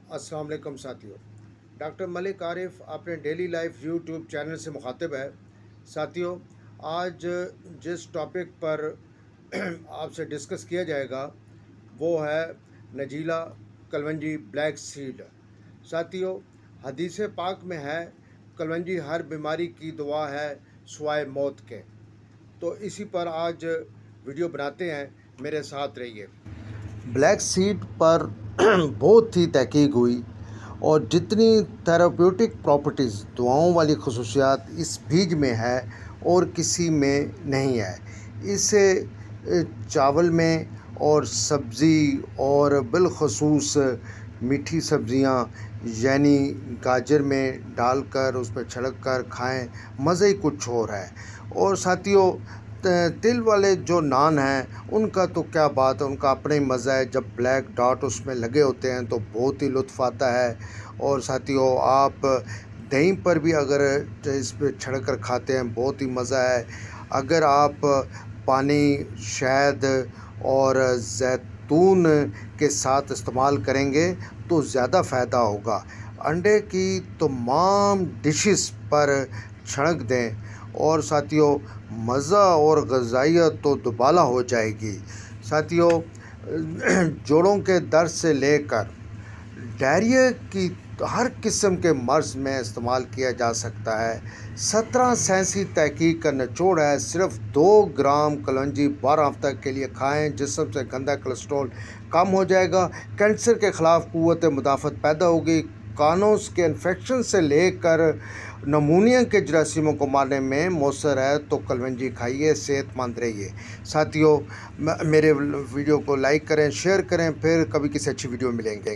अस्सलाम वालेकुम साथियों। डॉक्टर मलिक आरिफ अपने डेली लाइफ यूट्यूब चैनल से मुखातिब है। साथियों, आज जिस टॉपिक पर आपसे डिस्कस किया जाएगा वो है नजीला कलवंजी ब्लैक सीड। साथियों, हदीस पाक में है कलवंजी हर बीमारी की दवा है सुवाए मौत के। तो इसी पर आज वीडियो बनाते हैं, मेरे साथ रहिए। ब्लैक सीड पर बहुत ही तहकीक हुई और जितनी थेराप्यूटिक प्रॉपर्टीज़ दवाओं वाली खसूसियात इस बीज में है और किसी में नहीं है। इसे चावल में और सब्ज़ी और बिलखसूस मीठी सब्ज़ियाँ यानी गाजर में डालकर उस पर छिड़क कर खाएँ, मज़े ही कुछ और है। और साथियों, तिल वाले जो नान हैं उनका तो क्या बात है, उनका अपना ही मज़ा है। जब ब्लैक डॉट उसमें लगे होते हैं तो बहुत ही लुत्फ़ आता है। और साथियों, आप दही पर भी अगर इस पे छिड़क कर खाते हैं बहुत ही मज़ा है। अगर आप पानी, शहद और जैतून के साथ इस्तेमाल करेंगे तो ज़्यादा फ़ायदा होगा। अंडे की तमाम डिशेस पर छिड़क दें और साथियों, मज़ा और ग़िज़ाइयत तो दुबाला हो जाएगी। साथियों, जोड़ों के दर्द से लेकर डायरिया की हर किस्म के मर्ज़ में इस्तेमाल किया जा सकता है। 17 साइंसी तहकीक का निचोड़ है। सिर्फ 2 ग्राम कलौंजी 12 हफ्ते के लिए खाएं, जिस्म से गंदा कोलेस्ट्रॉल कम हो जाएगा, कैंसर के ख़िलाफ़ क़ुव्वत मुदाफ़त पैदा होगी, कानों के इन्फेक्शन से लेकर नमूनिया के जरासीमों को मारने में मौसर है। तो कलवंजी खाइए, सेहतमंद रहिए। साथियों, मेरे वीडियो को लाइक करें, शेयर करें, फिर कभी किसी अच्छी वीडियो मिलेंगे।